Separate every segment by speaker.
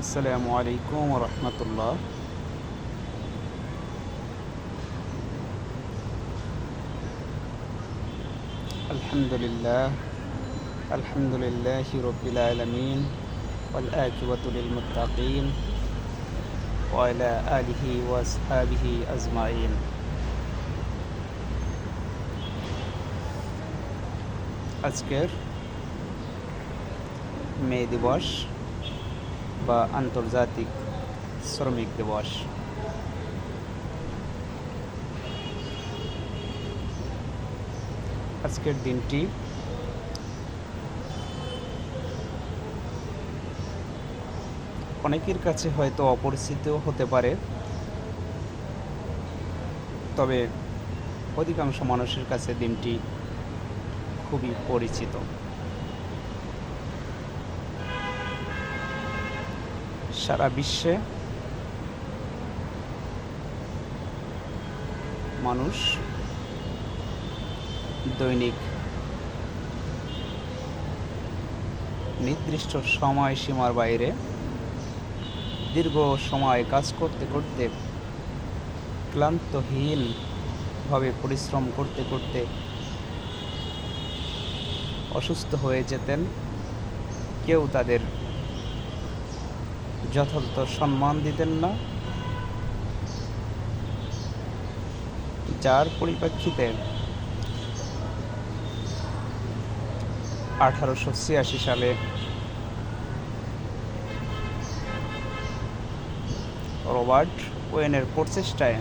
Speaker 1: আসসালামু আলাইকুম রহমতুল্লাহ। আলহামদুলিল্লাহ আলহামদুলিল্লাহি রব্বিল আলামিন ওয়াল আকিবাতু লিল মুত্তাকিন ওয়া আলা আলিহি ওয়া আসহাবিহি আজমাইন। আজকের মে দিবস বা আন্তর্জাতিক শ্রমিক দিবস। আজকের দিনটি অনেকের কাছে হয়তো অপরিচিত হতে পারে, তবে অধিকাংশ মানুষের কাছে দিনটি খুবই পরিচিত। সারা বিশ্বে মানুষ দৈনিক নির্দিষ্ট সময়সীমার বাইরে দীর্ঘ সময় কাজ করতে করতে ক্লান্তহীনভাবে পরিশ্রম করতে করতে অসুস্থ হয়ে যেতেন। কেউ তাদের যথাযথ সম্মান দিতেন না, যার পরিপ্রেক্ষিতে 1886 সালে রবার্ট ওয়েনের প্রচেষ্টায়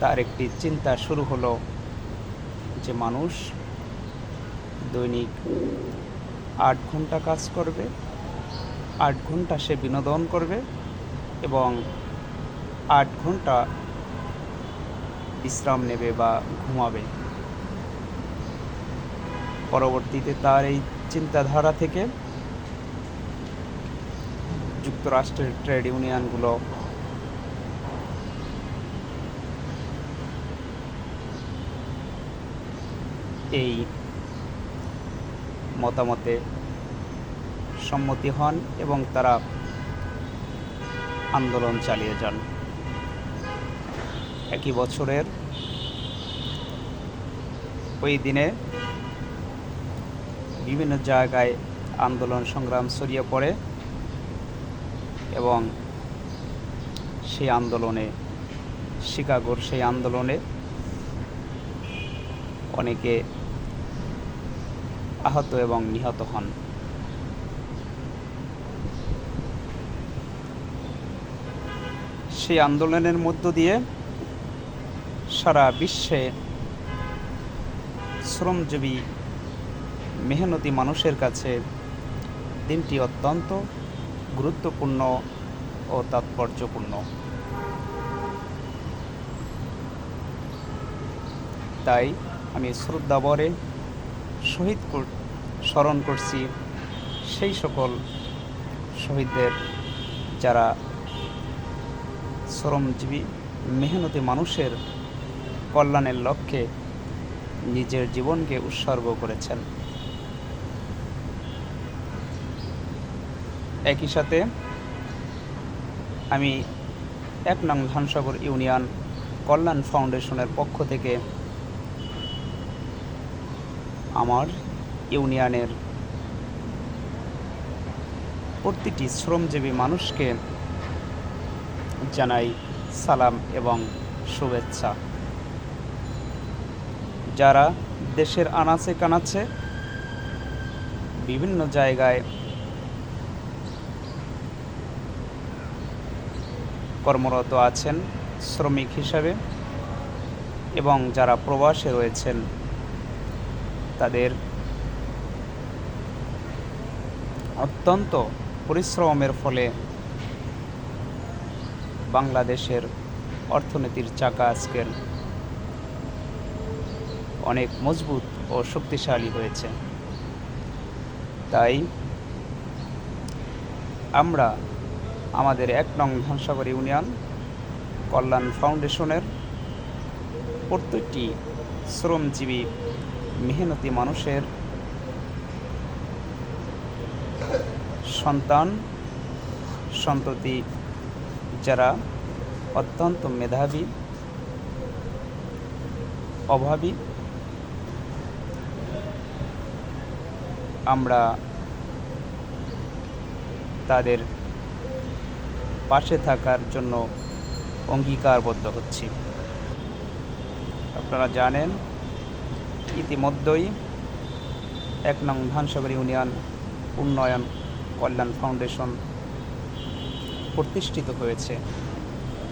Speaker 1: তার একটি চিন্তা শুরু হলো যে মানুষ দৈনিক 8 ঘন্টা কাজ করবে, 8 ঘন্টা সে বিনোদন করবে এবং 8 ঘন্টা বিশ্রাম নেবে বা ঘুমাবে। পরবর্তীতে তার এই চিন্তাধারা থেকে যুক্তরাষ্ট্রের ট্রেড ইউনিয়নগুলো এই মতামতে সম্মতি হন এবং তারা আন্দোলন চালিয়ে যান। একই বছরের ওই দিনে বিভিন্ন জায়গায় আন্দোলন সংগ্রাম ছড়িয়ে পড়ে এবং শিকাগোর সেই আন্দোলনে অনেকে আহত এবং নিহত হন। সেই আন্দোলনের মধ্য দিয়ে সারা বিশ্বে শ্রমজীবী মেহনতি মানুষের কাছে দিনটি অত্যন্ত গুরুত্বপূর্ণ ও তাৎপর্যপূর্ণ। তাই আমি শ্রদ্ধাভরে স্মরণ করছি সেই সকল শহীদদের, যারা শ্রমজীবী মেহনতি মানুষের কল্যাণের লক্ষ্যে নিজের জীবনকে উৎসর্গ করেছেন। একই সাথে আমি 1 নং ধানসাগর ইউনিয়ন কল্যাণ ফাউন্ডেশনের পক্ষ থেকে আমার ইউনিয়নের প্রতিটি শ্রমজীবী মানুষকে জানাই সালাম এবং শুভেচ্ছা। যারা দেশের আনাচে কানাচে বিভিন্ন জায়গায় কর্মরত আছেন শ্রমিক হিসাবে এবং যারা প্রবাসে রয়েছেন, তাদের অত্যন্ত পরিশ্রমের ফলে বাংলাদেশের অর্থনীতির চাকা আজকের অনেক মজবুত ও শক্তিশালী হয়েছে। তাই আমরা আমাদের 1 নং ধানসাগর ইউনিয়ন কল্যাণ ফাউন্ডেশনের প্রত্যেকটি শ্রমজীবী মেহনতি মানুষের সন্তান সন্ততি যারা অত্যন্ত মেধাবী, অভাবী, আমরা তাদের পাশে থাকার জন্য অঙ্গীকারবদ্ধ হচ্ছি। আপনারা জানেন ইতিমধ্যেই ১ নং ধানসাগর ইউনিয়ন উন্নয়ন কল্যাণ ফাউন্ডেশন প্রতিষ্ঠিত হয়েছে।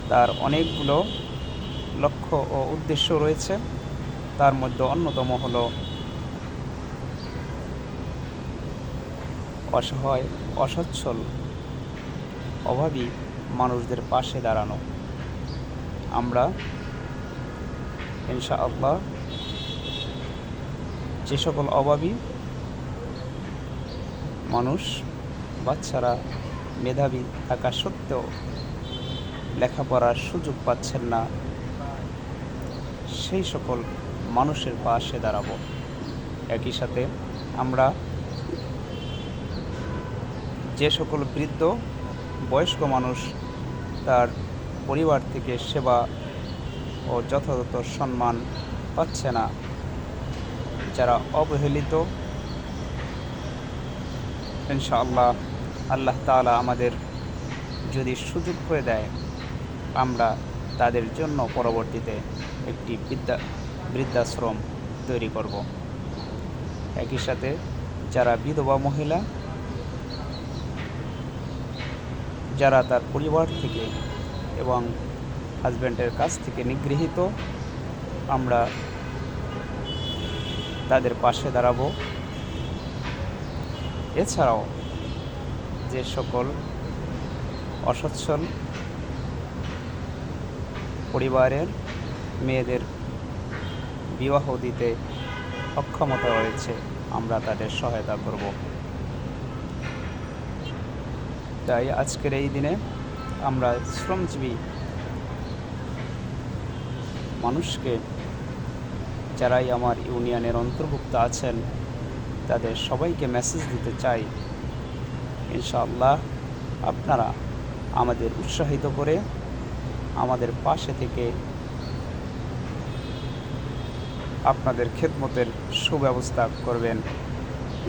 Speaker 1: তার অনেকগুলো লক্ষ্য ও উদ্দেশ্য রয়েছে। তার মধ্যে অন্যতম হলো অসহায়, অসচ্ছল, অভাবী মানুষদের পাশে দাঁড়ানো। আমরা ইনশাআল্লাহ যে সকল অভাবী মানুষ, বাচ্চারা মেধাবী থাকা সত্ত্বেও লেখাপড়ার সুযোগ পাচ্ছেন না, সেই সকল মানুষের পাশে দাঁড়াবো। একই সাথে আমরা যে সকল বৃদ্ধ বয়স্ক মানুষ তার পরিবার থেকে সেবা ও যথাযথ সম্মান পাচ্ছে না, যারা অবহেলিত, ইনশাআল্লাহ আল্লাহ তাআলা আমাদের যদি সুযোগ করে দেয়, আমরা তাদের জন্য পরবর্তীতে একটি বৃদ্ধাশ্রম তৈরি করব। একই সাথে যারা বিধবা মহিলা, যারা তার পরিবার থেকে এবং হাজব্যান্ডের কাছ থেকে নিগৃহীত, আমরা তাদের পাশে দাঁড়াবো। এছাড়াও যে সকল অসচ্ছল পরিবারের মেয়েদের বিবাহ দিতে অক্ষমতা রয়েছে, আমরা তাদের সহায়তা করব। তাই আজকের এই দিনে আমরা শ্রমজীবী মানুষকে, যারাই আমার ইউনিয়নের অন্তর্ভুক্ত আছেন, তাদের সবাইকে মেসেজ দিতে চাই, ইনশাআল্লাহ আপনারা আমাদের উৎসাহিত করে আমাদের পাশে থেকে আপনাদের খেদমতের সুব্যবস্থা করবেন,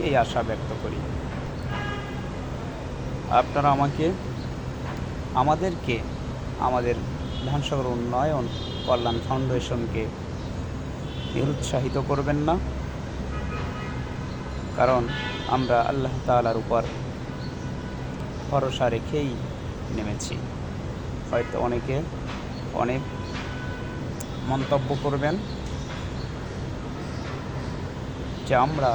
Speaker 1: এই আশা ব্যক্ত করি। আপনারা আমাদেরকে আমাদের ধানসাগর উন্নয়ন কল্যাণ ফাউন্ডেশনকে নিরুৎসাহিত করবেন না, কারণ আমরা আল্লাহ তাআলার উপর ভরসা রেখেই নেমেছি। হয়তো অনেকে অনেক মন্তব্য করবেন যে আমরা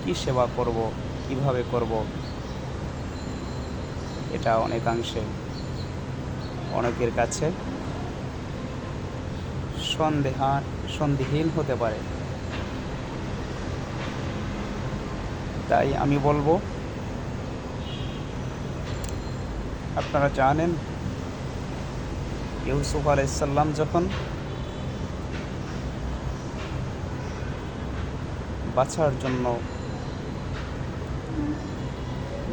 Speaker 1: কি সেবা করব, কিভাবে করব, এটা অনেকাংশে অনেকের কাছে সন্দেহহীন হতে পারে। তাই আমি বলবো, আপনারা জানেন ইউসুফ আলাইহিস সালাম যখন বাঁচার জন্য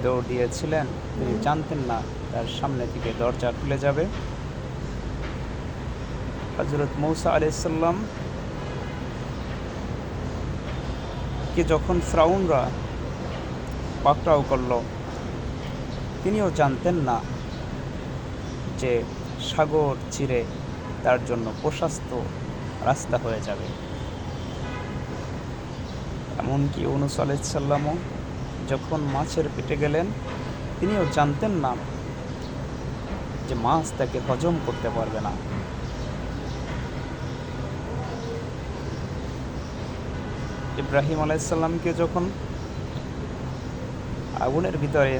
Speaker 1: দৌড় দিয়েছিলেন, তিনি জানতেন না তার সামনে থেকে দরজা খুলে যাবে। হযরত মূসা আলাইহিস সালাম কে যখন ফিরআউনরা পাকড়াও করল, তিনিও জানতেন না যে সাগর চিরে তার জন্য প্রশস্ত রাস্তা হয়ে যাবে। এমনকি ইউনূস আলাইহিস সালামও যখন মাছের পেটে গেলেন, তিনিও জানতেন না যে মাছ তাকে হজম করতে পারবে না। ইব্রাহিম আলাইহিস সালামকে যখন আগুনের ভিতরে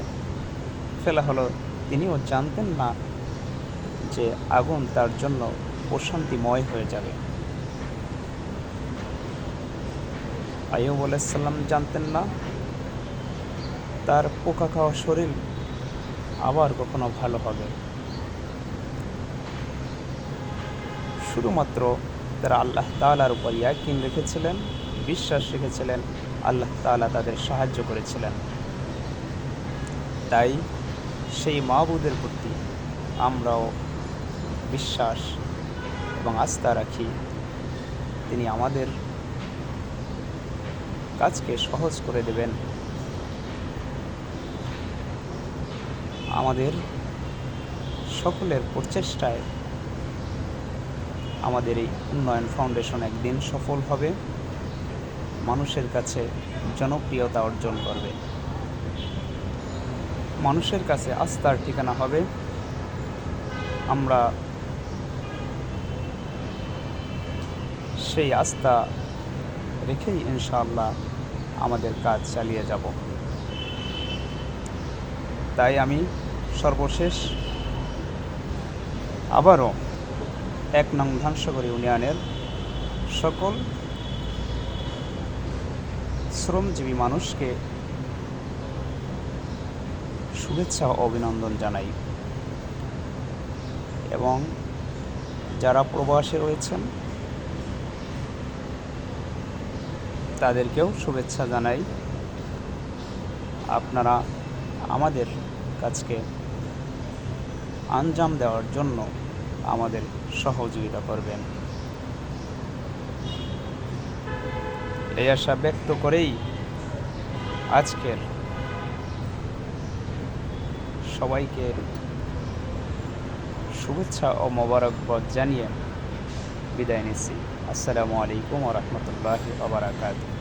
Speaker 1: ফেলা হলো, তিনিও জানতেন না যে আগুন তার জন্য প্রশান্তিময় হয়ে যাবে। আইয়ুব আলাইহিস সালাম জানতেন না তার পোকা খাওয়া শরীর আবার কখনো ভালো হবে। শুধুমাত্র তারা আল্লাহ তাআলার উপর ইয়াকিন রেখেছিলেন, বিশ্বাস রেখেছিলেন, আল্লাহ তাআলা তাদের সাহায্য করেছিলেন। তাই সেই মাবুদের প্রতি আমরাও বিশ্বাস এবং আস্থা রাখি, তিনি আমাদের কাজকে সহজ করে দেবেন। আমাদের সকলের প্রচেষ্টায় আমাদের এই উন্নয়ন ফাউন্ডেশন একদিন সফল হবে, মানুষের কাছে জনপ্রিয়তা অর্জন করবে, মানুষের কাছে আস্থার ঠিকানা হবে। আমরা সেই আস্থা রেখেই ইনশাআল্লাহ আমাদের কাজ চালিয়ে যাব। তাই আমি সর্বশেষ আবারও ১ নং ধানসাগর ইউনিয়নের সকল শ্রমজীবী মানুষকে শুভেচ্ছা ও অভিনন্দন জানাই এবং যারা প্রবাসে রয়েছেন তাদেরকেও শুভেচ্ছা জানাই। আপনারা আমাদের কাজকে আঞ্জাম দেওয়ার জন্য আমাদের সহযোগিতা করবেন, এই আশা ব্যক্ত করেই আজকের সবাইকে শুভেচ্ছা ও মোবারকবাদ জানিয়ে বিদায় নিচ্ছি। আসসালামু আলাইকুম ওয়া রাহমাতুল্লাহি ওয়া বারাকাতুহু।